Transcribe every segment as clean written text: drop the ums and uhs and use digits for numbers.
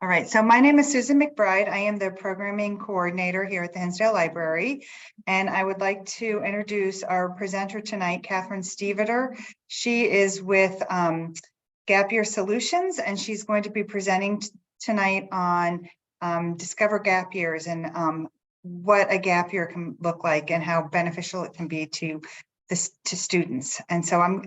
All right, so my name is Susan McBride. I am the programming coordinator here at the Hinsdale Library, and I would like to introduce our presenter tonight, Katherine Stievater. She is with Gap Year Solutions, and she's going to be presenting tonight on Discover Gap Years and what a gap year can look like and how beneficial it can be to students. And so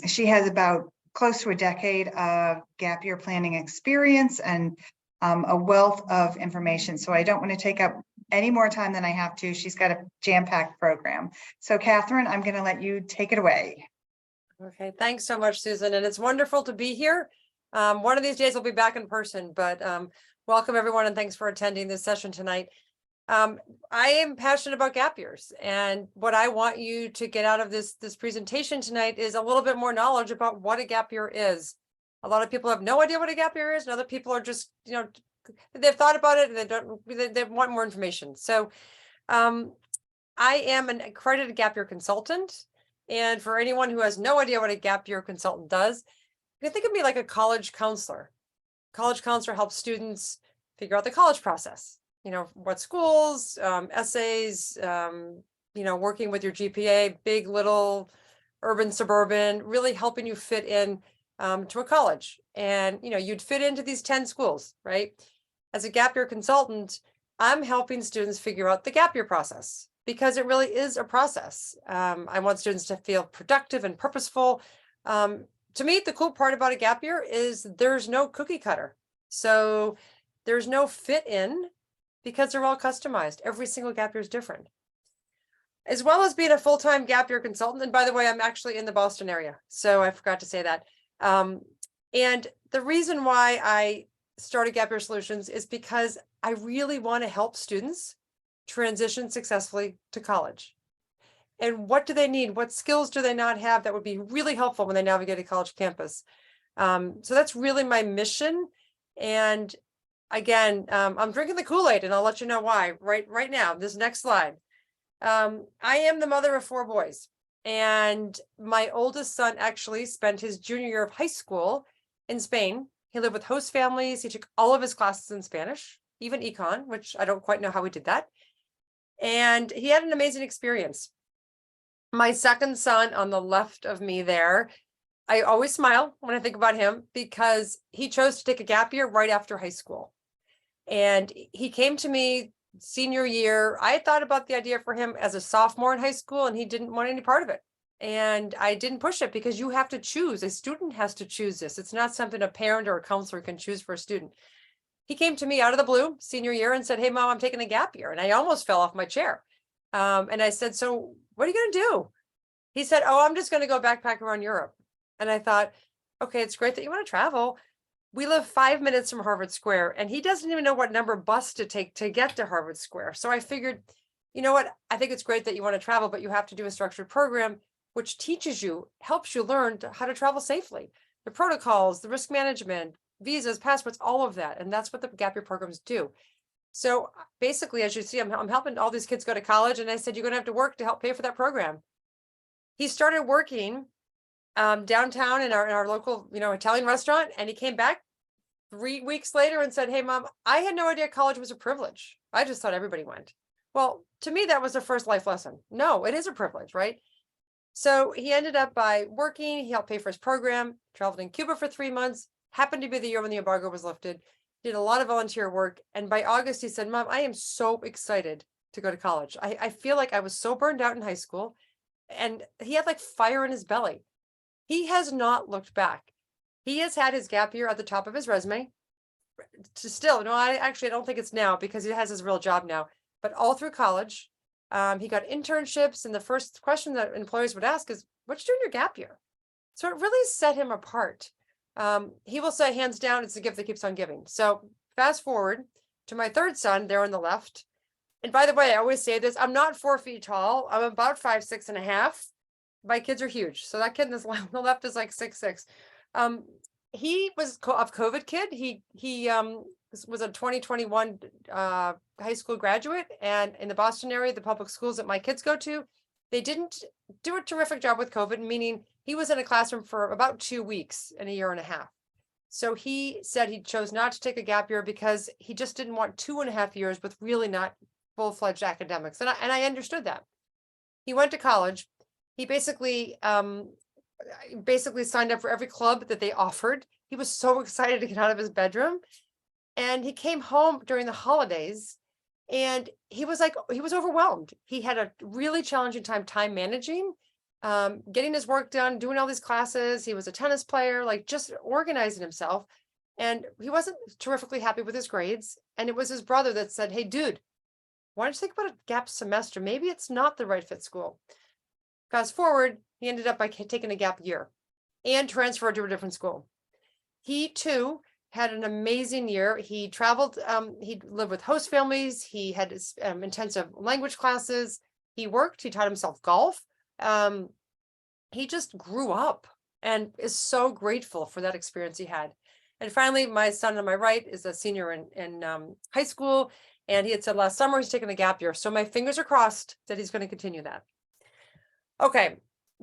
she has about close to a decade of gap year planning experience and a wealth of information. So I don't want to take up any more time than I have to. She's got a jam-packed program. So Katherine, I'm going to let you take it away. Okay, thanks so much, Susan. And it's wonderful to be here. One of these days we'll be back in person, but welcome everyone and thanks for attending this session tonight. I am passionate about gap years, and what I want you to get out of this presentation tonight is a little bit more knowledge about what a gap year is. A lot of people have no idea what a gap year is, and other people are just, they've thought about it and they want more information. So I am an accredited gap year consultant, and for anyone who has no idea what a gap year consultant does, you can think of me like a college counselor. College counselor helps students figure out the college process. What schools, essays, working with your GPA, big, little, urban, suburban, really helping you fit in to a college. And, you'd fit into these 10 schools, right? As a gap year consultant, I'm helping students figure out the gap year process because it really is a process. I want students to feel productive and purposeful. To me, the cool part about a gap year is there's no cookie cutter. So there's no fit in, because they're all customized. Every single gap year is different. As well as being a full-time gap year consultant, and by the way, I'm actually in the Boston area, so I forgot to say that. And the reason why I started Gap Year Solutions is because I really want to help students transition successfully to college. And what do they need? What skills do they not have that would be really helpful when they navigate a college campus? So that's really my mission. And again, I'm drinking the Kool-Aid, and I'll let you know why right now. This next slide. I am the mother of 4 boys, and my oldest son actually spent his junior year of high school in Spain. He lived with host families. He took all of his classes in Spanish, even econ, which I don't quite know how he did that. And he had an amazing experience. My second son on the left of me there, I always smile when I think about him because he chose to take a gap year right after high school. And he came to me senior year. I thought about the idea for him as a sophomore in high school, and he didn't want any part of it. And I didn't push it because you have to choose. A student has to choose this. It's not something a parent or a counselor can choose for a student. He came to me out of the blue senior year and said, "Hey, Mom, I'm taking a gap year." And I almost fell off my chair. And I said, "So what are you going to do?" He said, "Oh, I'm just going to go backpack around Europe." And I thought, okay, it's great that you want to travel. We live 5 minutes from Harvard Square, and he doesn't even know what number bus to take to get to Harvard Square. So I figured, you know what? I think it's great that you want to travel, but you have to do a structured program which teaches you, helps you learn how to travel safely, the protocols, the risk management, visas, passports, all of that. And that's what the gap year programs do. So basically, as you see, I'm helping all these kids go to college, and I said, "You're going to have to work to help pay for that program." He started working downtown in our local, Italian restaurant. And he came back 3 weeks later and said, "Hey, Mom, I had no idea college was a privilege. I just thought everybody went." Well, to me, that was the first life lesson. No, it is a privilege, right? So he ended up by working. He helped pay for his program, traveled in Cuba for 3 months, happened to be the year when the embargo was lifted, did a lot of volunteer work. And by August, he said, "Mom, I am so excited to go to college. I feel like I was so burned out in high school." And he had like fire in his belly. He has not looked back. He has had his gap year at the top of his resume. I don't think it's now because he has his real job now, but all through college, he got internships. And the first question that employers would ask is, "What you doing your gap year?" So it really set him apart. He will say, hands down, it's the gift that keeps on giving. So fast forward to my third son there on the left. And by the way, I always say this, I'm not 4 feet tall. I'm about 5'6.5". My kids are huge. So that kid on the left is like 6'6". He was a COVID kid. He was a 2021 high school graduate, and in the Boston area, the public schools that my kids go to, they didn't do a terrific job with COVID, meaning he was in a classroom for about 2 weeks in a year and a half. So he said he chose not to take a gap year because he just didn't want 2.5 years with really not full-fledged academics. And I understood that. He went to college. He basically signed up for every club that they offered. He was so excited to get out of his bedroom. And he came home during the holidays and he was overwhelmed. He had a really challenging time managing, getting his work done, doing all these classes. He was a tennis player, like just organizing himself. And he wasn't terrifically happy with his grades. And it was his brother that said, hey, dude, why don't you think about a gap semester? Maybe it's not the right fit school. Fast forward, he ended up by taking a gap year and transferred to a different school. He too had an amazing year. He traveled, he lived with host families. He had intensive language classes. He worked, he taught himself golf. He just grew up and is so grateful for that experience he had. And finally, my son on my right is a senior in high school. And he had said last summer he's taking a gap year. So my fingers are crossed that he's going to continue that. Okay,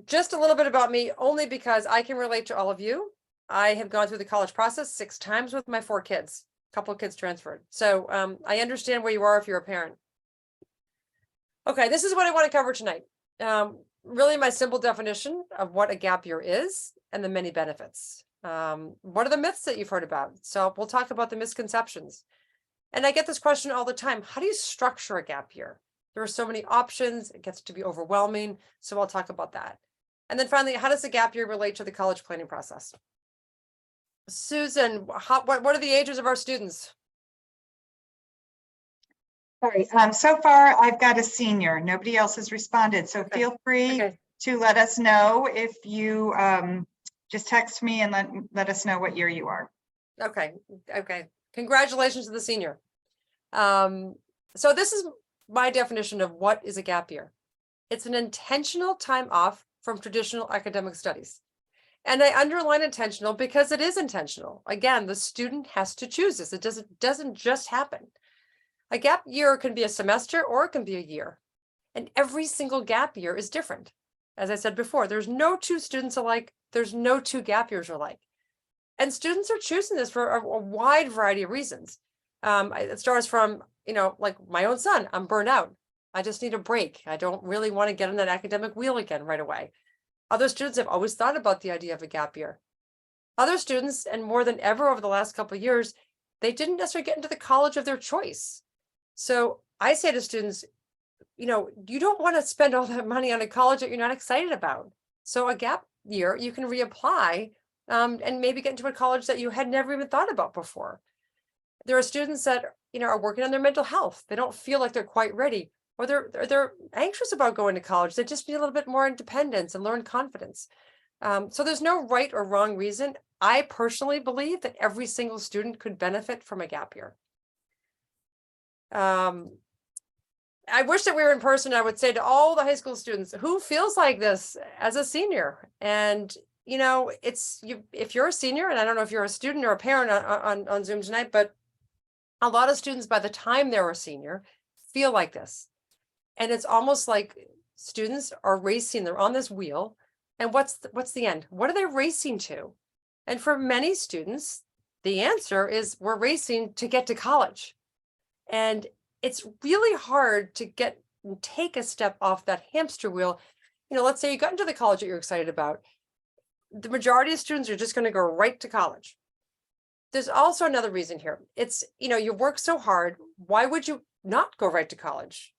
just a little bit about me, only because I can relate to all of you. I have gone through the college process 6 times with my 4 kids, a couple of kids transferred. So I understand where you are if you're a parent. Okay, this is what I want to cover tonight. Really my simple definition of what a gap year is and the many benefits. What are the myths that you've heard about? So we'll talk about the misconceptions. And I get this question all the time. How do you structure a gap year? There are so many options. It gets to be overwhelming. So I'll talk about that. And then finally, how does the gap year relate to the college planning process? Susan, what are the ages of our students? Sorry, so far I've got a senior. Nobody else has responded. So Okay. feel free to let us know if you just text me and let us know what year you are. Okay. Congratulations to the senior. So this is my definition of what is a gap year. It's an intentional time off from traditional academic studies. And I underline intentional because it is intentional. Again, the student has to choose this. It doesn't just happen. A gap year can be a semester or it can be a year. And every single gap year is different. As I said before, there's no 2 students alike. There's no 2 gap years alike. And students are choosing this for a wide variety of reasons. It starts from, like my own son, I'm burnt out. I just need a break. I don't really want to get on that academic wheel again right away. Other students have always thought about the idea of a gap year. Other students, and more than ever over the last couple of years, they didn't necessarily get into the college of their choice. So I say to students, you don't want to spend all that money on a college that you're not excited about. So a gap year, you can reapply and maybe get into a college that you had never even thought about before. There are students that, are working on their mental health. They don't feel like they're quite ready, or they're anxious about going to college. They just need a little bit more independence and learn confidence. So there's no right or wrong reason. I personally believe that every single student could benefit from a gap year. I wish that we were in person. I would say to all the high school students, who feels like this as a senior? And if you're a senior, and I don't know if you're a student or a parent on Zoom tonight, but a lot of students by the time they're a senior feel like this. And it's almost like students are racing, they're on this wheel. And what's the end? What are they racing to? And for many students, the answer is we're racing to get to college. And it's really hard to take a step off that hamster wheel. Let's say you got into the college that you're excited about. The majority of students are just going to go right to college. There's also another reason here. It's, you work so hard. Why would you not go right to college?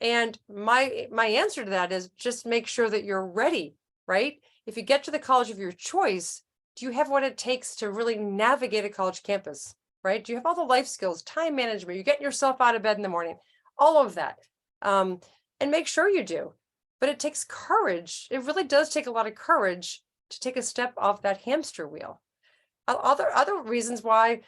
And my answer to that is just make sure that you're ready, right? If you get to the college of your choice, do you have what it takes to really navigate a college campus, right? Do you have all the life skills, time management, you're getting yourself out of bed in the morning, all of that. And make sure you do. But it takes courage. It really does take a lot of courage to take a step off that hamster wheel. Other reasons why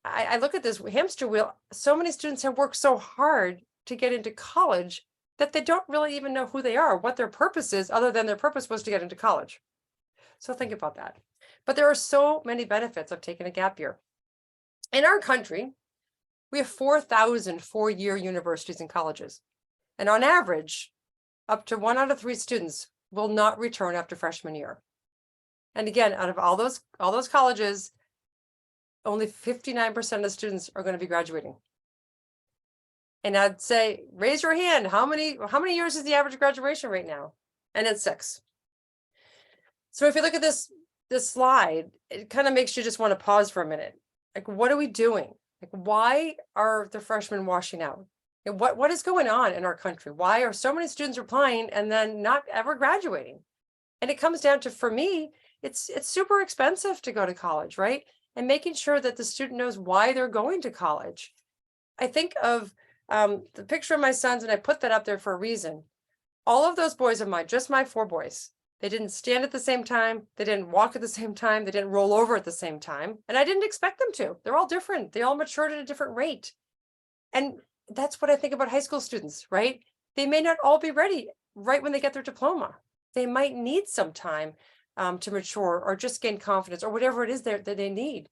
I look at this hamster wheel, so many students have worked so hard to get into college that they don't really even know who they are, what their purpose is, other than their purpose was to get into college. So think about that. But there are so many benefits of taking a gap year. In our country, we have 4,000 4-year universities and colleges. And on average, up to 1 out of 3 students will not return after freshman year. And again, out of all those colleges, only 59% of the students are going to be graduating. And I'd say, raise your hand. How many years is the average graduation rate now? And it's 6. So if you look at this slide, it kind of makes you just want to pause for a minute. Like, what are we doing? Like, why are the freshmen washing out? And what is going on in our country? Why are so many students applying and then not ever graduating? And it comes down to, for me, it's super expensive to go to college, right? And making sure that the student knows why they're going to college. I think of the picture of my sons, and I put that up there for a reason. All of those boys are mine, just my 4 boys. They didn't stand at the same time. They didn't walk at the same time. They didn't roll over at the same time. And I didn't expect them to. They're all different. They all matured at a different rate. And that's what I think about high school students, right? They may not all be ready right when they get their diploma. They might need some time to mature or just gain confidence or whatever it is that they need.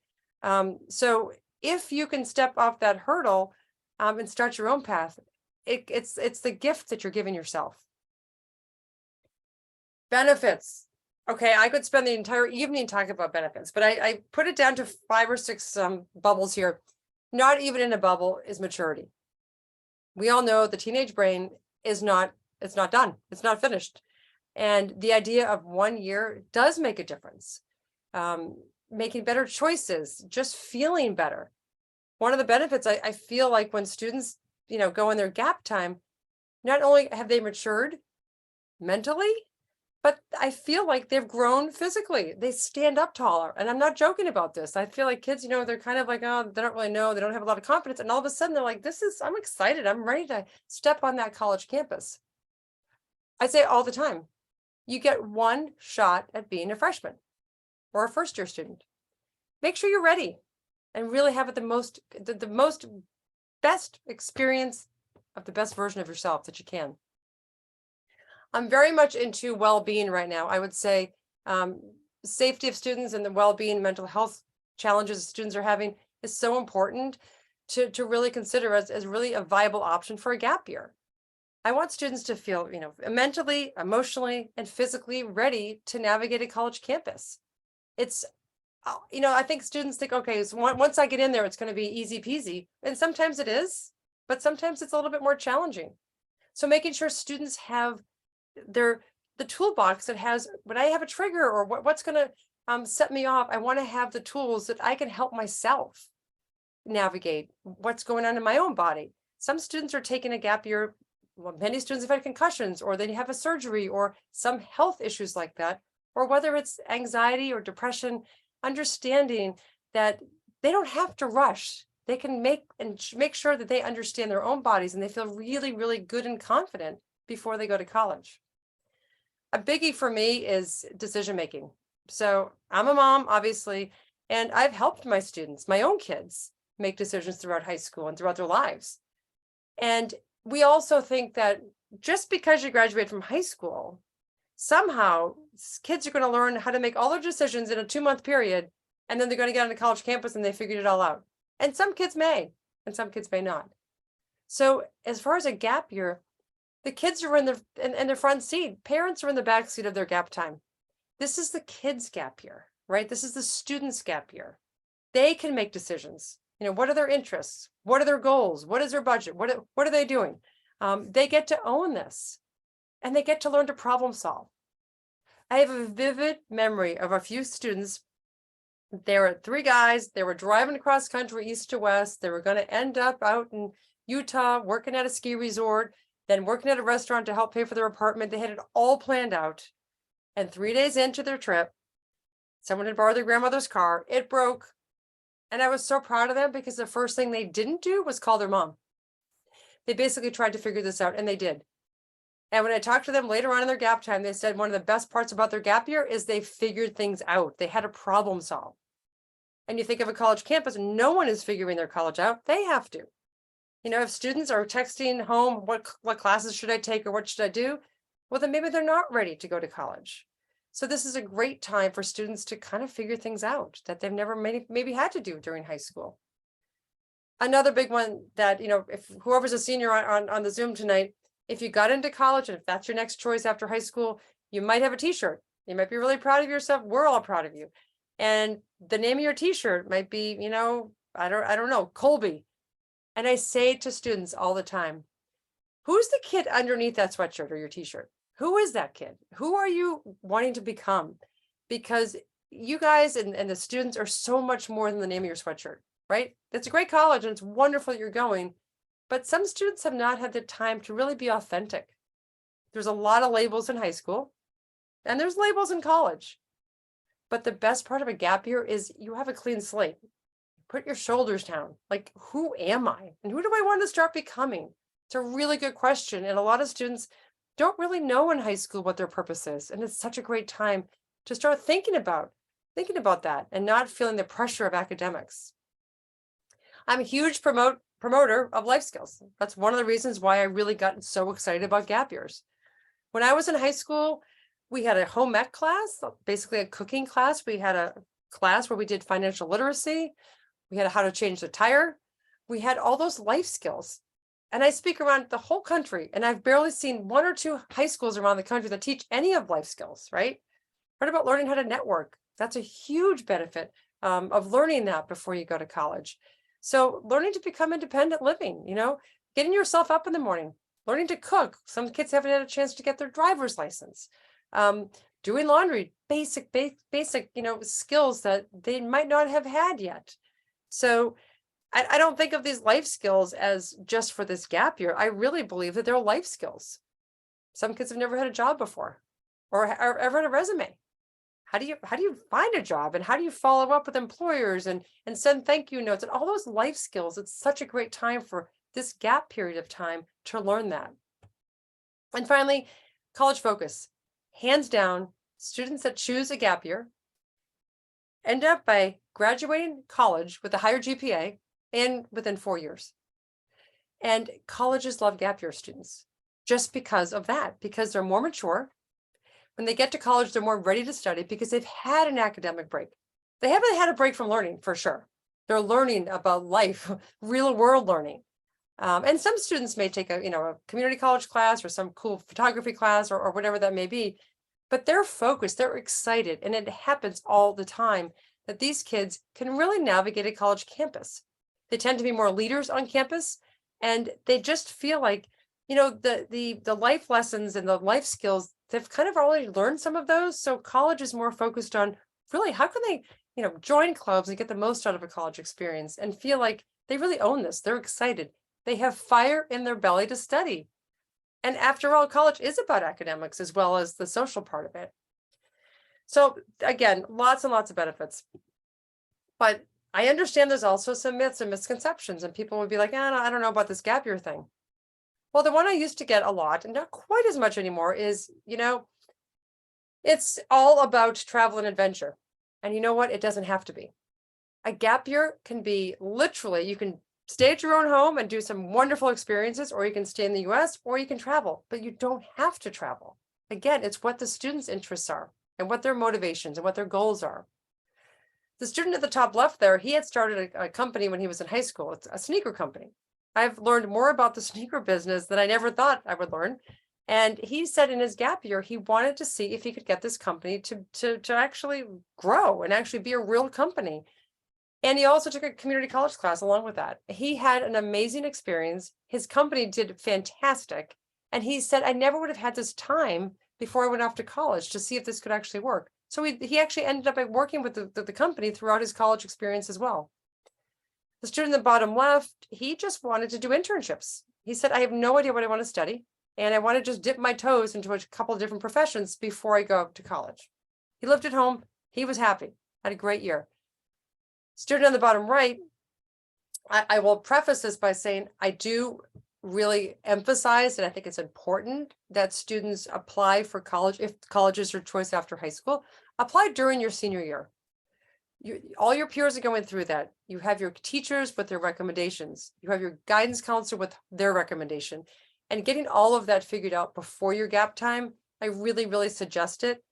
So if you can step off that hurdle and start your own path, it's the gift that you're giving yourself. Benefits. Okay, I could spend the entire evening talking about benefits, but I put it down to 5 or 6 bubbles here. Not even in a bubble is maturity. We all know the teenage brain is not done. It's not finished. And the idea of 1 year does make a difference. Making better choices, just feeling better. One of the benefits I feel like when students, go in their gap time, not only have they matured mentally, but I feel like they've grown physically. They stand up taller. And I'm not joking about this. I feel like kids, they're kind of like, oh, they don't really know. They don't have a lot of confidence. And all of a sudden they're like, I'm excited. I'm ready to step on that college campus. I say all the time, you get 1 shot at being a freshman or a first-year student. Make sure you're ready and really have it the most best experience of the best version of yourself that you can. I'm very much into well-being right now. I would say safety of students and the well-being, mental health challenges students are having is so important to really consider as really a viable option for a gap year. I want students to feel, mentally, emotionally, and physically ready to navigate a college campus. It's, I think students think, okay, so once I get in there, it's going to be easy peasy. And sometimes it is, but sometimes it's a little bit more challenging. So making sure students have the toolbox that has, when I have a trigger or what's going to set me off, I want to have the tools that I can help myself navigate what's going on in my own body. Some students are taking a gap year. Well, many students have had concussions, or they have a surgery, or some health issues like that, or whether it's anxiety or depression, understanding that they don't have to rush. They can make sure that they understand their own bodies and they feel really, really good and confident before they go to college. A biggie for me is decision making. So I'm a mom, obviously, and I've helped my students, my own kids, make decisions throughout high school and throughout their lives. And we also think that just because you graduate from high school, somehow kids are going to learn how to make all their decisions in a 2-month period, and then they're going to get on a college campus and they figured it all out. And some kids may, and some kids may not. So as far as a gap year, the kids are in the front seat. Parents are in the back seat of their gap time. This is the kids' gap year, right? This is the students' gap year. They can make decisions. What are their interests? What are their goals? What is their budget? What are they doing? They get to own this, and they get to learn to problem solve. I have a vivid memory of a few students. There were 3 guys. They were driving across country, east to west. They were going to end up out in Utah, working at a ski resort, then working at a restaurant to help pay for their apartment. They had it all planned out. And 3 days into their trip, someone had borrowed their grandmother's car. It broke. And I was so proud of them because the first thing they didn't do was call their mom. They basically tried to figure this out, and they did. And when I talked to them later on in their gap time, they said one of the best parts about their gap year is they figured things out. They had a problem solve. And you think of a college campus, no one is figuring their college out. They have to. If students are texting home, what classes should I take or what should I do? Well, then maybe they're not ready to go to college. So this is a great time for students to kind of figure things out that they've never maybe had to do during high school. Another big one that, if whoever's a senior on the Zoom tonight, if you got into college and if that's your next choice after high school, you might have a t-shirt. You might be really proud of yourself. We're all proud of you. And the name of your t-shirt might be, I don't know, Colby. And I say to students all the time, who's the kid underneath that sweatshirt or your t-shirt? Who is that kid? Who are you wanting to become? Because you guys and the students are so much more than the name of your sweatshirt, right? It's a great college and it's wonderful that you're going, but some students have not had the time to really be authentic. There's a lot of labels in high school and there's labels in college. But the best part of a gap year is you have a clean slate. Put your shoulders down. Like, who am I? And who do I want to start becoming? It's a really good question. And a lot of students don't really know in high school what their purpose is. And it's such a great time to start thinking about that and not feeling the pressure of academics. I'm a huge promoter of life skills. That's one of the reasons why I really got so excited about gap years. When I was in high school, we had a home ec class, basically a cooking class. We had a class where we did financial literacy. We had how to change the tire. We had all those life skills. And I speak around the whole country, and I've barely seen 1 or 2 high schools around the country that teach any of life skills, right? What about learning how to network? That's a huge benefit of learning that before you go to college. So learning to become independent living, getting yourself up in the morning, learning to cook. Some kids haven't had a chance to get their driver's license. Doing laundry, basic, skills that they might not have had yet. So I don't think of these life skills as just for this gap year. I really believe that they're life skills. Some kids have never had a job before or ever had a resume. How do you find a job, and how do you follow up with employers and send thank you notes and all those life skills? It's such a great time for this gap period of time to learn that. And finally, college focus. Hands down, students that choose a gap year end up by graduating college with a higher GPA and within 4 years. And colleges love gap year students just because of that, because they're more mature. When they get to college, they're more ready to study because they've had an academic break. They haven't had a break from learning, for sure. They're learning about life, real world learning. And some students may take a community college class or some cool photography class or whatever that may be, but they're focused, they're excited, and it happens all the time that these kids can really navigate a college campus. They tend to be more leaders on campus, and they just feel like, the life lessons and the life skills, they've kind of already learned some of those. So college is more focused on really how can they, join clubs and get the most out of a college experience and feel like they really own this. They're excited. They have fire in their belly to study. And after all, college is about academics as well as the social part of it. So again, lots and lots of benefits. But I understand there's also some myths and misconceptions, and people would be like, I don't know about this gap year thing. Well, the one I used to get a lot, and not quite as much anymore, is, it's all about travel and adventure. And you know what? It doesn't have to be. A gap year can be literally, you can stay at your own home and do some wonderful experiences, or you can stay in the US, or you can travel, but you don't have to travel. Again, it's what the students' interests are and what their motivations and what their goals are. The student at the top left there, he had started a company when he was in high school. It's a sneaker company. I've learned more about the sneaker business than I never thought I would learn. And he said in his gap year, he wanted to see if he could get this company to actually grow and actually be a real company. And he also took a community college class along with that. He had an amazing experience. His company did fantastic. And he said, I never would have had this time before I went off to college to see if this could actually work. So he actually ended up working with the company throughout his college experience as well. The student in the bottom left, he just wanted to do internships. He said, I have no idea what I want to study, and I want to just dip my toes into a couple of different professions before I go to college. He lived at home. He was happy, had a great year. Student on the bottom right, I will preface this by saying I do really emphasize, and I think it's important that students apply for college, if college is your choice after high school, apply during your senior year. All your peers are going through that. You have your teachers with their recommendations. You have your guidance counselor with their recommendation. And getting all of that figured out before your gap time, I really, really suggest it.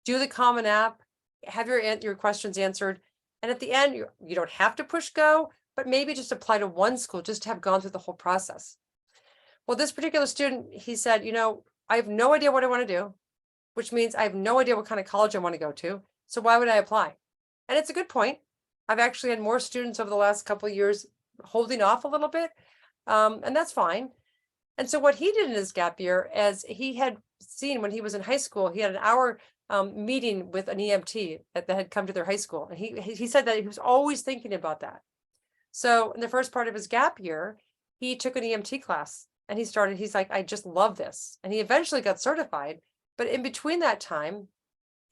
Do the Common App, have your questions answered. And at the end, you don't have to push go, but maybe just apply to one school just to have gone through the whole process. Well, this particular student, he said, I have no idea what I want to do, which means I have no idea what kind of college I want to go to. So why would I apply? And it's a good point. I've actually had more students over the last couple of years holding off a little bit, and that's fine. And so what he did in his gap year, as he had seen when he was in high school, he had an hour meeting with an EMT that had come to their high school. And he said that he was always thinking about that. So in the first part of his gap year, he took an EMT class and he's like, I just love this. And he eventually got certified. But in between that time,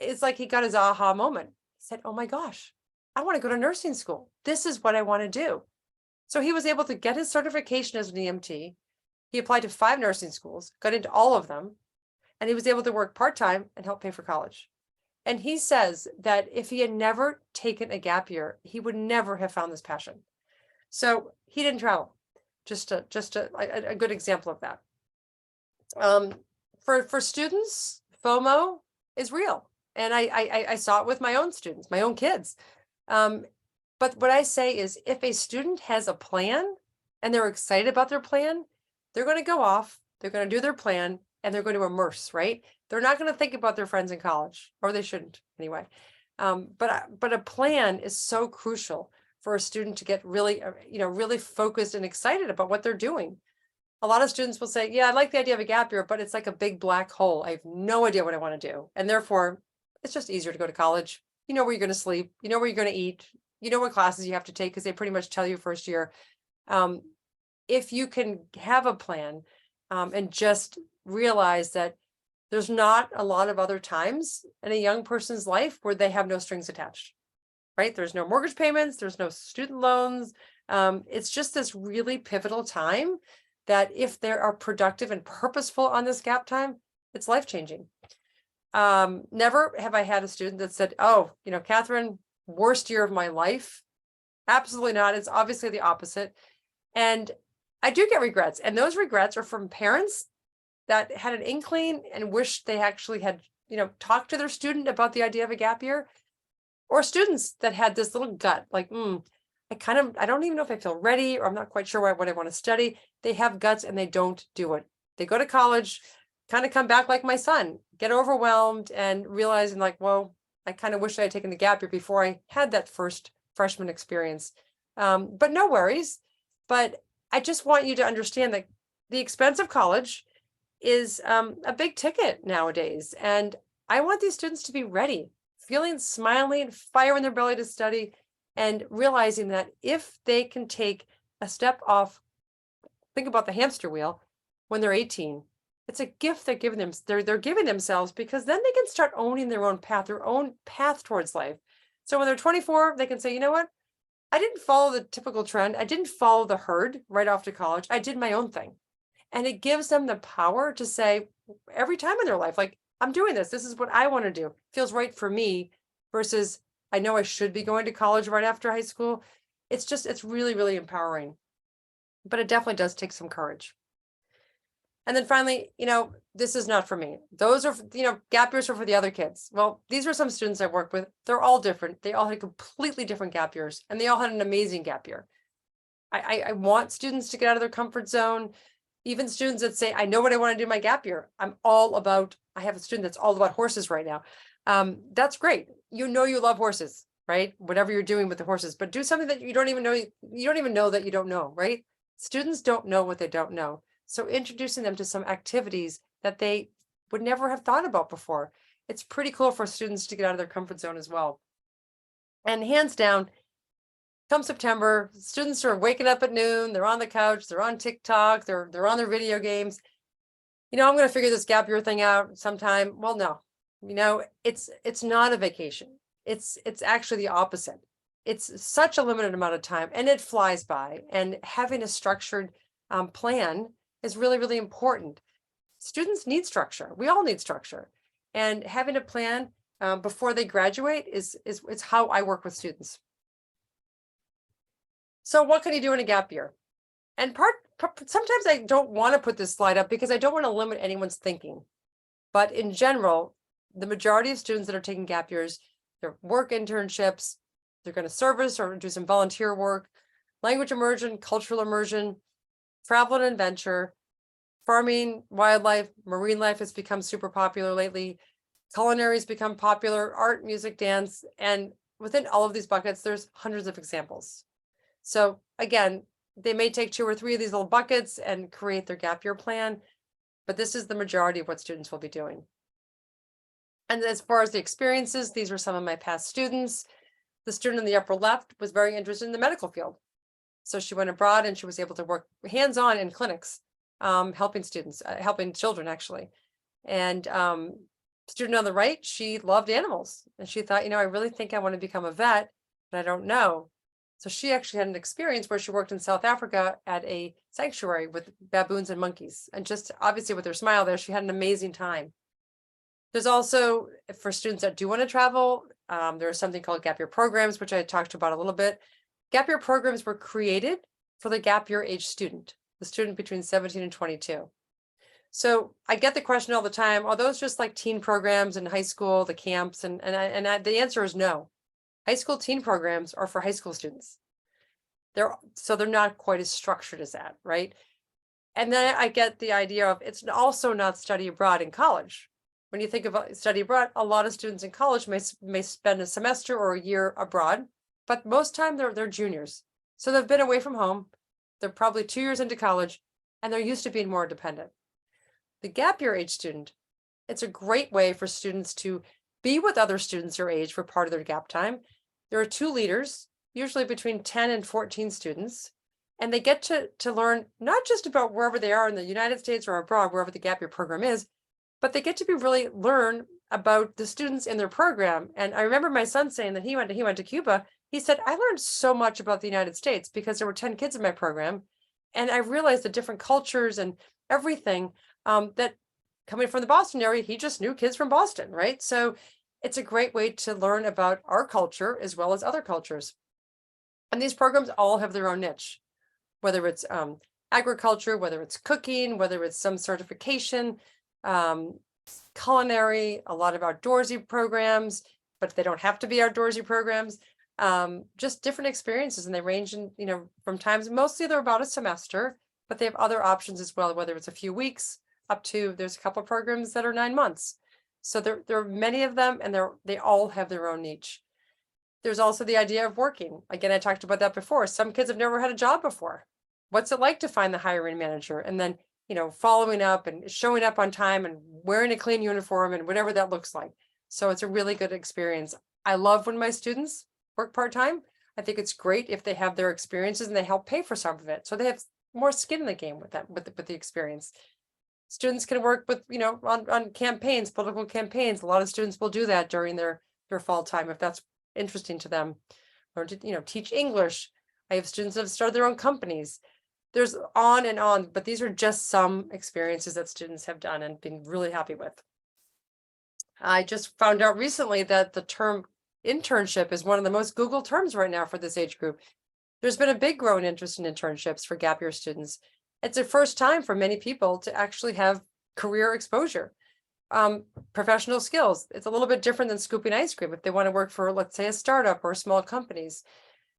it's like he got his aha moment. He said, oh my gosh, I want to go to nursing school. This is what I want to do. So he was able to get his certification as an EMT. He applied to 5 nursing schools, got into all of them, and he was able to work part-time and help pay for college. And he says that if he had never taken a gap year, he would never have found this passion. So he didn't travel. Just a good example of that. For students, FOMO is real. And I saw it with my own students, my own kids. But what I say is if a student has a plan and they're excited about their plan, they're going to go off, they're going to do their plan, and they're going to immerse, right? They're not going to think about their friends in college, or they shouldn't anyway. But a plan is so crucial for a student to get really, really focused and excited about what they're doing. A lot of students will say, yeah, I like the idea of a gap year, but it's like a big black hole. I have no idea what I want to do. And therefore, it's just easier to go to college. You know where you're going to sleep, you know where you're going to eat, you know what classes you have to take because they pretty much tell you first year. If you can have a plan and just realize that there's not a lot of other times in a young person's life where they have no strings attached, right? There's no mortgage payments, there's no student loans. It's just this really pivotal time that if they are productive and purposeful on this gap time, it's life-changing. Never have I had a student that said, oh, Katherine, worst year of my life. Absolutely not. It's obviously the opposite. And I do get regrets. And those regrets are from parents that had an inkling and wish they actually had, talked to their student about the idea of a gap year, or students that had this little gut, like, I don't even know if I feel ready, or I'm not quite sure what I want to study. They have guts and they don't do it. They go to college, kind of come back like my son, get overwhelmed and realizing like, whoa, I kind of wish I had taken the gap year before I had that first freshman experience. But no worries. But I just want you to understand that the expense of college is a big ticket nowadays. And I want these students to be ready, feeling smiling, fire in their belly to study, and realizing that if they can take a step off, think about the hamster wheel when they're 18, it's a gift they're giving them. They're giving themselves, because then they can start owning their own path towards life. So when they're 24, they can say, you know what? I didn't follow the typical trend. I didn't follow the herd right off to college. I did my own thing. And it gives them the power to say every time in their life, like, I'm doing this. This is what I want to do. Feels right for me, versus I know I should be going to college right after high school. It's really, really empowering. But it definitely does take some courage. And then finally, this is not for me. Those are, gap years are for the other kids. Well, these are some students I work with. They're all different. They all had completely different gap years, and they all had an amazing gap year. I want students to get out of their comfort zone. Even students that say, I know what I want to do my gap year. I have a student that's all about horses right now. That's great. You love horses, right? Whatever you're doing with the horses, but do something that you don't even know. You don't even know that you don't know, right? Students don't know what they don't know. So introducing them to some activities that they would never have thought about before. It's pretty cool for students to get out of their comfort zone as well. And hands down, come September, students are waking up at noon, they're on the couch, they're on TikTok, they're on their video games. I'm going to figure this gap year thing out sometime. Well, no, it's not a vacation. It's actually the opposite. It's such a limited amount of time and it flies by, and having a structured plan is really, really important. Students need structure. We all need structure, and having a plan before they graduate is how I work with students. So what can you do in a gap year? And sometimes I don't want to put this slide up because I don't want to limit anyone's thinking. But in general, the majority of students that are taking gap years, they're work internships, they're going to service or do some volunteer work, language immersion, cultural immersion, travel and adventure, farming, wildlife, marine life has become super popular lately. Culinary has become popular, art, music, dance. And within all of these buckets, there's hundreds of examples. So again, they may take 2 or 3 of these little buckets and create their gap year plan, but this is the majority of what students will be doing. And as far as the experiences, these were some of my past students. The student in the upper left was very interested in the medical field. So she went abroad and she was able to work hands-on in clinics, helping students, helping children actually. And student on the right, she loved animals and she thought, I really think I want to become a vet, but I don't know. So she actually had an experience where she worked in South Africa at a sanctuary with baboons and monkeys. And just obviously with her smile there, she had an amazing time. There's also, for students that do want to travel, there's something called gap year programs, which I talked about a little bit. Gap year programs were created for the gap year age student, the student between 17 and 22. So I get the question all the time, are those just like teen programs in high school, the camps? And the answer is no. High school teen programs are for high school students. They're not quite as structured as that, right? And then I get the idea of it's also not study abroad in college. When you think about study abroad, a lot of students in college may spend a semester or a year abroad, but most time they're juniors. So they've been away from home. They're probably 2 years into college and they're used to being more independent. The gap year age student, it's a great way for students to be with other students their age for part of their gap time. There are 2 leaders, usually between 10 and 14 students, and they get to learn not just about wherever they are in the United States or abroad, wherever the gap year program is, but they get to really learn about the students in their program. And I remember my son saying that he went to Cuba. He said, I learned so much about the United States because there were 10 kids in my program. And I realized the different cultures and everything that coming from the Boston area, he just knew kids from Boston, right? So it's a great way to learn about our culture as well as other cultures. And these programs all have their own niche, whether it's agriculture, whether it's cooking, whether it's some certification, culinary, a lot of outdoorsy programs, but they don't have to be outdoorsy programs, just different experiences. And they range in, from times, mostly they're about a semester, but they have other options as well, whether it's a few weeks up to, there's a couple of programs that are 9 months. So there are many of them and they all have their own niche. There's also the idea of working. Again, I talked about that before. Some kids have never had a job before. What's it like to find the hiring manager? And then, following up and showing up on time and wearing a clean uniform and whatever that looks like. So it's a really good experience. I love when my students work part-time. I think it's great if they have their experiences and they help pay for some of it. So they have more skin in the game with that, with the experience. Students can work with, on campaigns, political campaigns. A lot of students will do that during their fall time if that's interesting to them. Or to, teach English. I have students that have started their own companies. There's on and on, but these are just some experiences that students have done and been really happy with. I just found out recently that the term internship is one of the most Googled terms right now for this age group. There's been a big growing interest in internships for gap year students. It's the first time for many people to actually have career exposure, professional skills. It's a little bit different than scooping ice cream if they want to work for, let's say, a startup or small companies.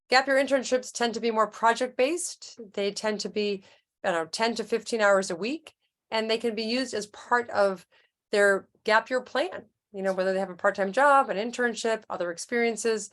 Gap year internships tend to be more project-based. They tend to be, 10 to 15 hours a week, and they can be used as part of their gap year plan, whether they have a part-time job, an internship, other experiences.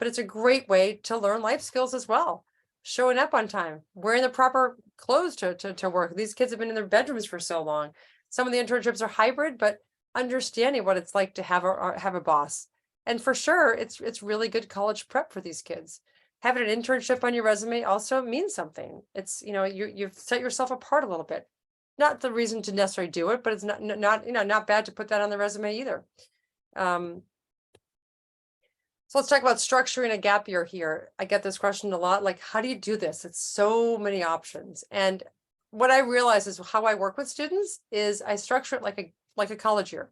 But it's a great way to learn life skills as well. Showing up on time, wearing the proper clothes to work. These kids have been in their bedrooms for so long. Some of the internships are hybrid, but understanding what it's like to have a boss. And for sure, it's really good college prep for these kids. Having an internship on your resume also means something. It's, you've set yourself apart a little bit. Not the reason to necessarily do it, but it's not bad to put that on the resume either. So let's talk about structuring a gap year here. I get this question a lot, like, how do you do this? It's so many options. And what I realize is how I work with students is I structure it like a college year.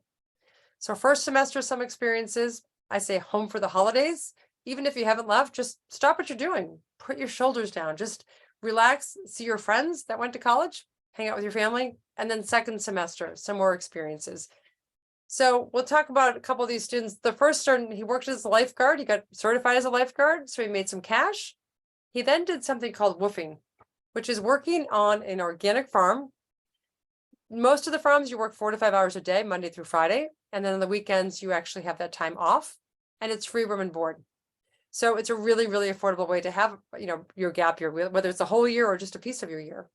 So first semester, some experiences, I say home for the holidays. Even if you haven't left, just stop what you're doing. Put your shoulders down, just relax, see your friends that went to college, hang out with your family. And then second semester, some more experiences. So we'll talk about a couple of these students. The first student, he worked as a lifeguard. He got certified as a lifeguard, so he made some cash. He then did something called woofing, which is working on an organic farm. Most of the farms, you work 4 to 5 hours a day, Monday through Friday. And then on the weekends, you actually have that time off, and it's free room and board. So it's a really, really affordable way to have, your gap year, whether it's a whole year or just a piece of your year.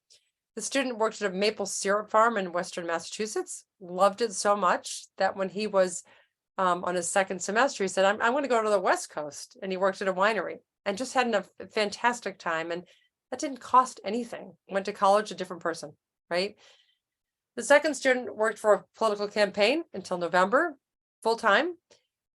The student worked at a maple syrup farm in Western Massachusetts, loved it so much that when he was on his second semester, he said, I'm going to go to the West Coast. And he worked at a winery and just had a fantastic time. And that didn't cost anything. Went to college, a different person, right? The second student worked for a political campaign until November, full time,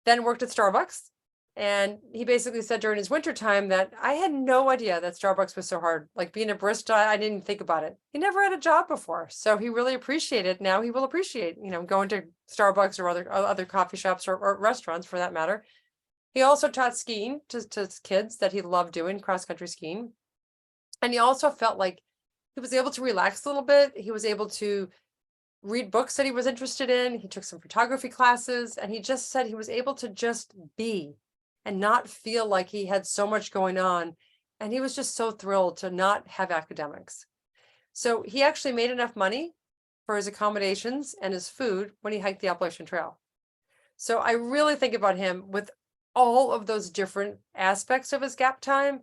then worked at Starbucks. And he basically said during his winter time that I had no idea that Starbucks was so hard. Like being a barista, I didn't even think about it. He never had a job before. So he really appreciated it. Now he will appreciate, going to Starbucks or other coffee shops or restaurants for that matter. He also taught skiing to kids that he loved doing, cross-country skiing. And he also felt like he was able to relax a little bit. He was able to read books that he was interested in. He took some photography classes, and he just said he was able to just be and not feel like he had so much going on. And he was just so thrilled to not have academics. So he actually made enough money for his accommodations and his food when he hiked the Appalachian Trail. So I really think about him with all of those different aspects of his gap time.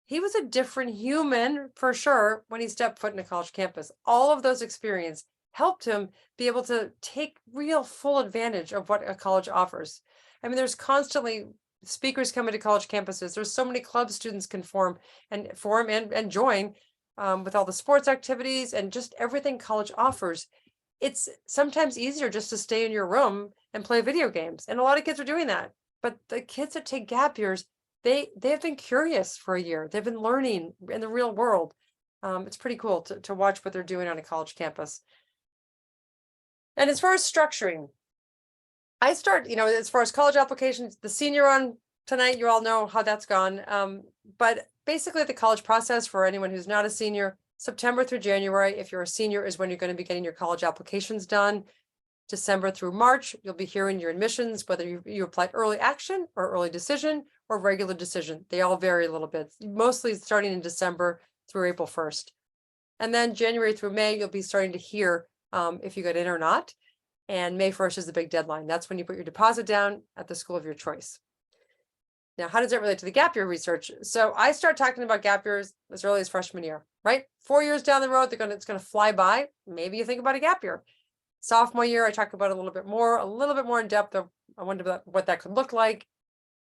He was a different human for sure when he stepped foot in a college campus. All of those experiences helped him be able to take real full advantage of what a college offers. I mean, there's constantly speakers coming to college campuses. There's so many clubs students can form and join with all the sports activities and just everything college offers. It's sometimes easier just to stay in your room and play video games. And a lot of kids are doing that. But the kids that take gap years, they've been curious for a year. They've been learning in the real world. It's pretty cool to watch what they're doing on a college campus. And as far as structuring, I start, as far as college applications, the senior on tonight, you all know how that's gone. But basically the college process for anyone who's not a senior, September through January, if you're a senior, is when you're going to be getting your college applications done. December through March, you'll be hearing your admissions, whether you applied early action or early decision or regular decision. They all vary a little bit, mostly starting in December through April 1st. And then January through May, you'll be starting to hear if you got in or not. And May 1st is the big deadline. That's when you put your deposit down at the school of your choice. Now, how does that relate to the gap year research? So I start talking about gap years as early as freshman year, right? 4 years down the road, it's going to fly by. Maybe you think about a gap year. Sophomore year, I talk about it a little bit more in depth. I wonder about what that could look like.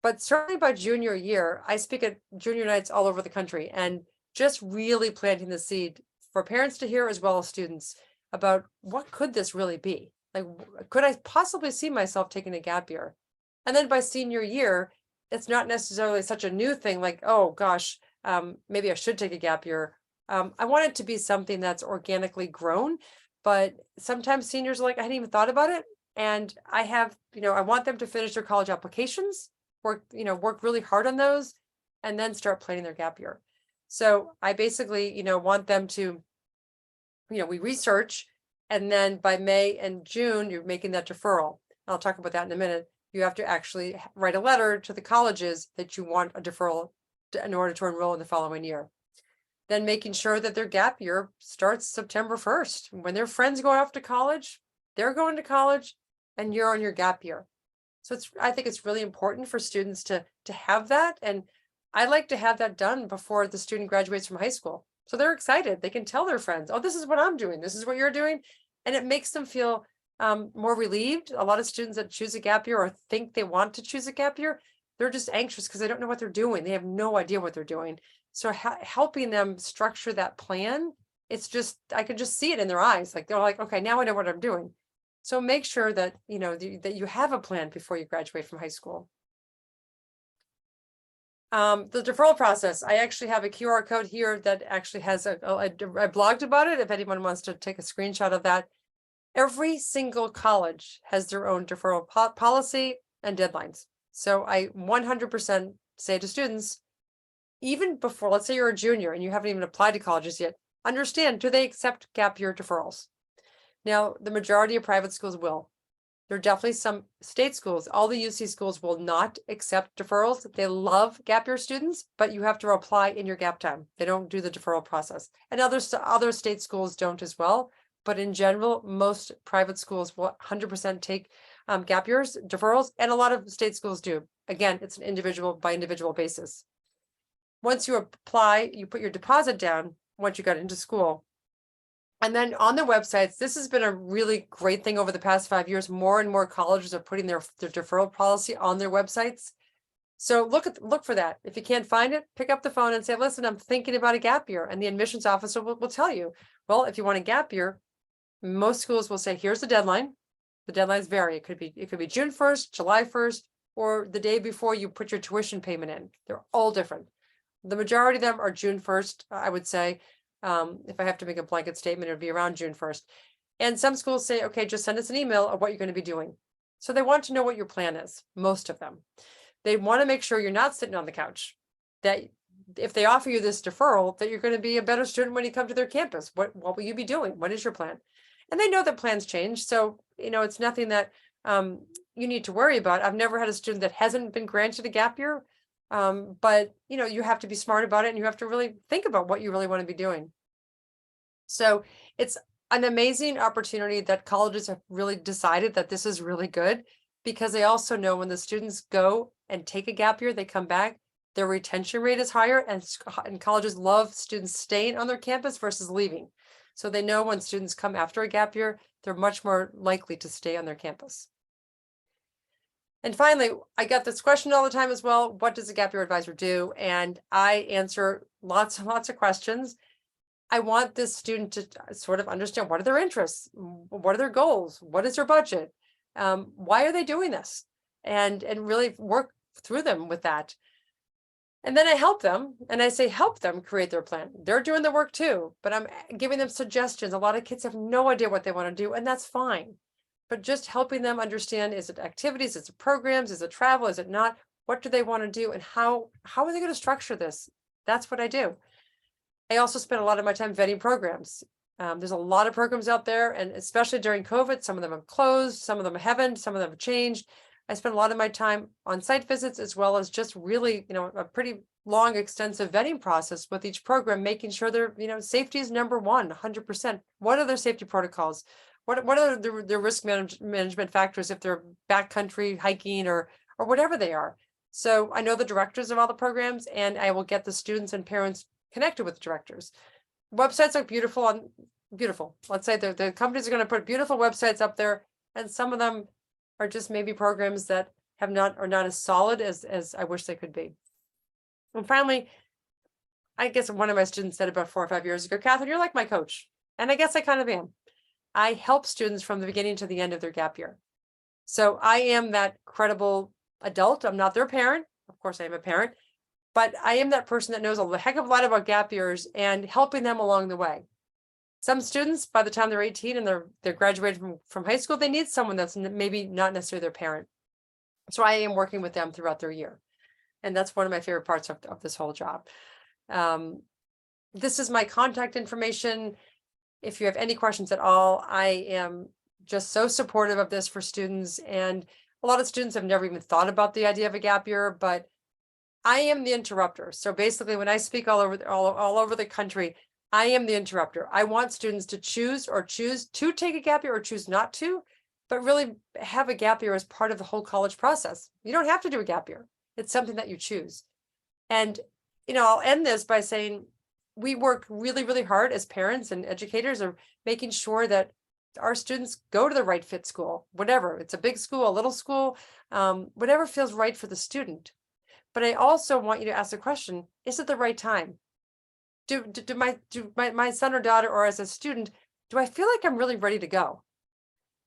But certainly by junior year, I speak at junior nights all over the country and just really planting the seed for parents to hear as well as students about what could this really be? Like, could I possibly see myself taking a gap year? And then by senior year, it's not necessarily such a new thing like, oh gosh, maybe I should take a gap year. I want it to be something that's organically grown. But sometimes seniors are like, I hadn't even thought about it. And I have, I want them to finish their college applications, work really hard on those, and then start planning their gap year. So I basically, want them to, we research, and then by May and June, you're making that deferral. I'll talk about that in a minute. You have to actually write a letter to the colleges that you want a deferral in order to enroll in the following year. Then making sure that their gap year starts September 1st. When their friends go off to college, they're going to college and you're on your gap year. So I think it's really important for students to have that. And I like to have that done before the student graduates from high school. So they're excited. They can tell their friends, oh, this is what I'm doing. This is what you're doing. And it makes them feel more relieved. A lot of students that choose a gap year or think they want to choose a gap year, they're just anxious because they don't know what they're doing. They have no idea what they're doing. So helping them structure that plan, it's just, I can just see it in their eyes. Like, they're like, okay, now I know what I'm doing. So make sure that, that you have a plan before you graduate from high school. The deferral process, I actually have a QR code here that actually has I blogged about it. If anyone wants to take a screenshot of that. Every single college has their own deferral policy and deadlines. So I 100% say to students, even before, let's say you're a junior and you haven't even applied to colleges yet, understand, do they accept gap year deferrals? Now, the majority of private schools will. There are definitely some state schools. All the UC schools will not accept deferrals. They love gap year students, but you have to apply in your gap time. They don't do the deferral process. And other state schools don't as well. But in general, most private schools will 100% take gap years, deferrals, and a lot of state schools do. Again, it's an individual by individual basis. Once you apply, you put your deposit down once you got into school. And then on their websites, this has been a really great thing over the past 5 years. More and more colleges are putting their deferral policy on their websites. So look for that. If you can't find it, pick up the phone and say, listen, I'm thinking about a gap year. And the admissions officer will tell you, well, if you want a gap year, most schools will say, here's the deadline. The deadlines vary. It could be June 1st, July 1st, or the day before you put your tuition payment in. They're all different. The majority of them are June 1st, I would say. If I have to make a blanket statement, it would be around June 1st. And some schools say, okay, just send us an email of what you're going to be doing. So they want to know what your plan is, most of them. They want to make sure you're not sitting on the couch, that if they offer you this deferral, that you're going to be a better student when you come to their campus. What will you be doing? What is your plan? And they know that plans change. So, it's nothing that you need to worry about. I've never had a student that hasn't been granted a gap year. But you have to be smart about it, and you have to really think about what you really want to be doing. So it's an amazing opportunity that colleges have really decided that this is really good, because they also know when the students go and take a gap year, they come back, their retention rate is higher, and colleges love students staying on their campus versus leaving. So they know when students come after a gap year, they're much more likely to stay on their campus. And finally, I get this question all the time as well. What does a gap year advisor do? And I answer lots and lots of questions. I want this student to sort of understand, what are their interests? What are their goals? What is their budget? Why are they doing this? And really work through them with that. And then I help them, and I say, help them create their plan. They're doing the work too, but I'm giving them suggestions. A lot of kids have no idea what they want to do, and that's fine. But just helping them understand, is it activities, is it programs, is it travel, is it not? What do they want to do, and how are they going to structure this? That's what I do. I also spend a lot of my time vetting programs. There's a lot of programs out there, and especially during COVID, some of them have closed, some of them haven't, some of them have changed. I spend a lot of my time on site visits, as well as just really, a pretty long, extensive vetting process with each program, making sure they're, safety is number one, 100%. What are their safety protocols? What are their risk management factors if they're backcountry hiking or whatever they are? So I know the directors of all the programs, and I will get the students and parents connected with the directors. Websites are beautiful. Let's say the companies are going to put beautiful websites up there, and some of them are just maybe programs that are not as solid as I wish they could be. And finally, I guess one of my students said about 4 or 5 years ago, Catherine, you're like my coach. And I guess I kind of am. I help students from the beginning to the end of their gap year. So I am that credible adult. I'm not their parent. Of course, I am a parent, but I am that person that knows a heck of a lot about gap years and helping them along the way. Some students, by the time they're 18 and they're graduated from high school, they need someone that's maybe not necessarily their parent. So I am working with them throughout their year. And that's one of my favorite parts of this whole job. This is my contact information. If you have any questions at all, I am just so supportive of this for students. And a lot of students have never even thought about the idea of a gap year, but I am the interrupter. So basically, when I speak all over the country, I am the interrupter. I want students to choose to take a gap year or choose not to, but really have a gap year as part of the whole college process. You don't have to do a gap year. It's something that you choose. And, I'll end this by saying we work really, really hard as parents and educators of making sure that our students go to the right fit school, whatever. It's a big school, a little school, whatever feels right for the student. But I also want you to ask the question, is it the right time? Do my son or daughter, or as a student, do I feel like I'm really ready to go?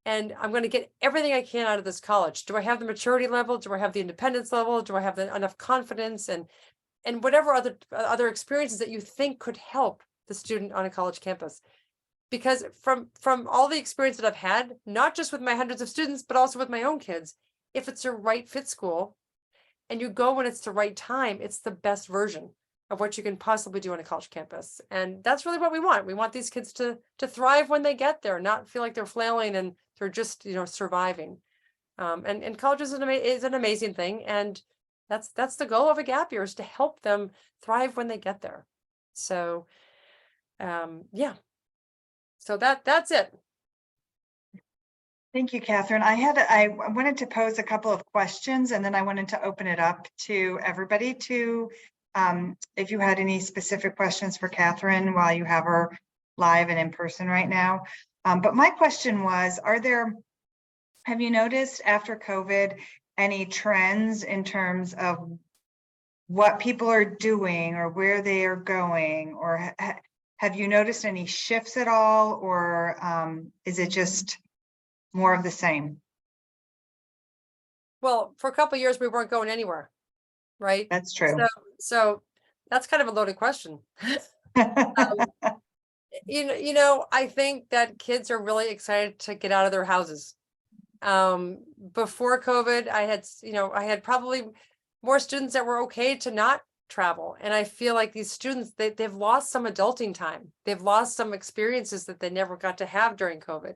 And I'm going to get everything I can out of this college. Do I have the maturity level? Do I have the independence level? Do I have enough confidence and whatever other experiences that you think could help the student on a college campus? Because from all the experience that I've had, not just with my hundreds of students, but also with my own kids, if it's a right fit school and you go when it's the right time, it's the best version of what you can possibly do on a college campus. And that's really what we want. We want these kids to thrive when they get there, not feel like they're flailing and they're just, surviving. And college is an amazing thing. And that's the goal of a gap year, is to help them thrive when they get there. So, yeah. So that's it. Thank you, Catherine. I wanted to pose a couple of questions and then I wanted to open it up to everybody to, if you had any specific questions for Catherine while you have her live and in person right now. But my question was, have you noticed after COVID any trends in terms of what people are doing or where they are going, or have you noticed any shifts at all, or is it just more of the same? Well, for a couple of years, we weren't going anywhere, right? That's true. So that's kind of a loaded question. I think that kids are really excited to get out of their houses. Before COVID, I had probably more students that were okay to not travel. And I feel like these students, they've lost some adulting time. They've lost some experiences that they never got to have during COVID.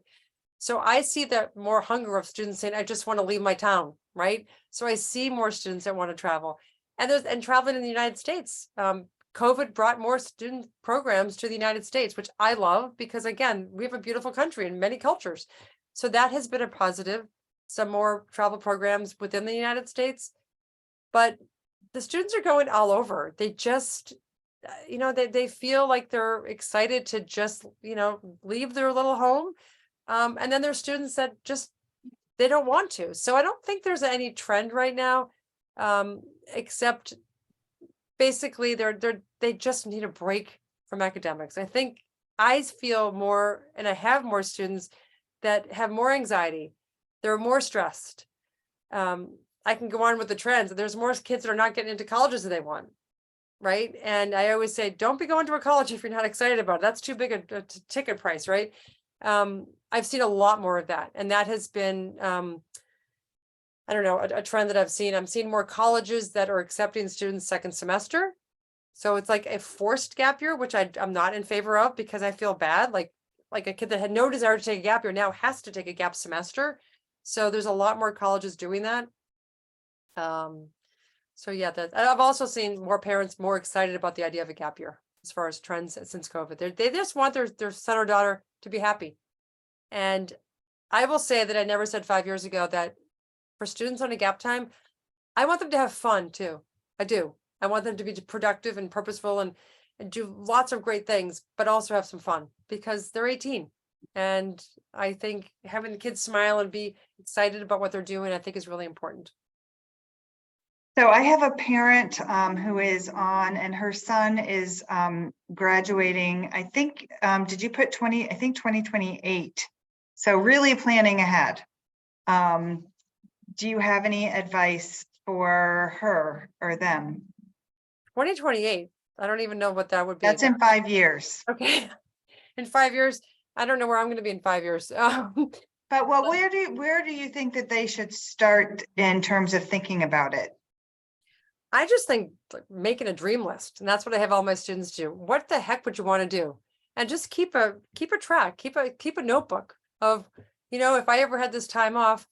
So I see that more hunger of students saying, I just want to leave my town, right? So I see more students that want to travel. And traveling in the United States. COVID brought more student programs to the United States, which I love because, again, we have a beautiful country and many cultures. So that has been a positive, some more travel programs within the United States. But the students are going all over. They just, they feel like they're excited to just, leave their little home. And then there's students that just, they don't want to. So I don't think there's any trend right now, except basically they just need a break from academics. I think I feel more, and I have more students that have more anxiety. They're more stressed. I can go on with the trends. There's more kids that are not getting into colleges that they want, right? And I always say, don't be going to a college if you're not excited about it. That's too big a ticket price, right? I've seen a lot more of that. And that has been, I don't know, a trend that I've seen. I'm seeing more colleges that are accepting students second semester. So it's like a forced gap year, which I'm not in favor of because I feel bad. Like a kid that had no desire to take a gap year now has to take a gap semester. So there's a lot more colleges doing that. So yeah, I've also seen more parents more excited about the idea of a gap year as far as trends since COVID. They just want their son or daughter to be happy. And I will say that I never said 5 years ago that for students on a gap time, I want them to have fun too. I do. I want them to be productive and purposeful and do lots of great things, but also have some fun because they're 18. And I think having the kids smile and be excited about what they're doing, I think is really important. So I have a parent who is on, and her son is graduating. I think, did you put 2028. So really planning ahead. Do you have any advice for her or them? 2028. I don't even know what that would be. That's in 5 years. Okay. In 5 years, I don't know where I'm going to be in 5 years. But well, where do you think that they should start in terms of thinking about it? I just think making a dream list, and that's what I have all my students do. What the heck would you want to do? And just keep a track, keep a notebook of, if I ever had this time off,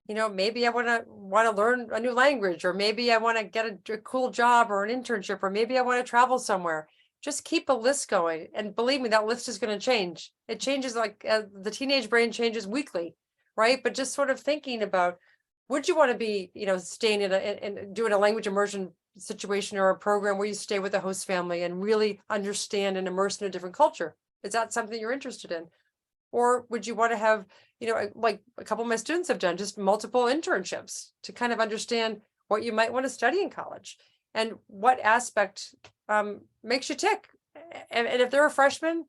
maybe I want to learn a new language, or maybe I want to get a cool job or an internship, or maybe I want to travel somewhere. Just keep a list going. And believe me, that list is going to change. It changes like the teenage brain changes weekly, right? But just sort of thinking about, would you want to be, staying in doing a language immersion situation or a program where you stay with a host family and really understand and immerse in a different culture? Is that something you're interested in? Or would you want to have, like a couple of my students have done, just multiple internships to kind of understand what you might want to study in college and what aspect makes you tick. And if they're a freshman,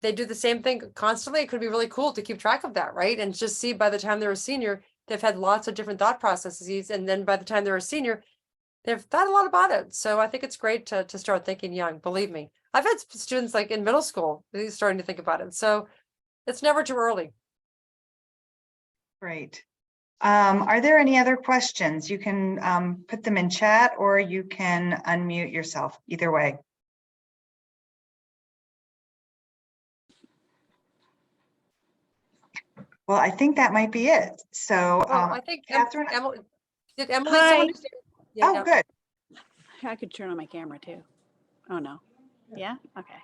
they do the same thing constantly. It could be really cool to keep track of that, right? And just see by the time they're a senior, they've had lots of different thought processes. And then by the time they're a senior, they've thought a lot about it. So I think it's great to start thinking young, believe me. I've had students like in middle school, they're starting to think about it. So it's never too early. Great. Are there any other questions? You can put them in chat or you can unmute yourself, either way. Well, I think that might be it. So I think Catherine, did Emily? Hi. Yeah, good. I could turn on my camera too. Oh no. Yeah. Okay.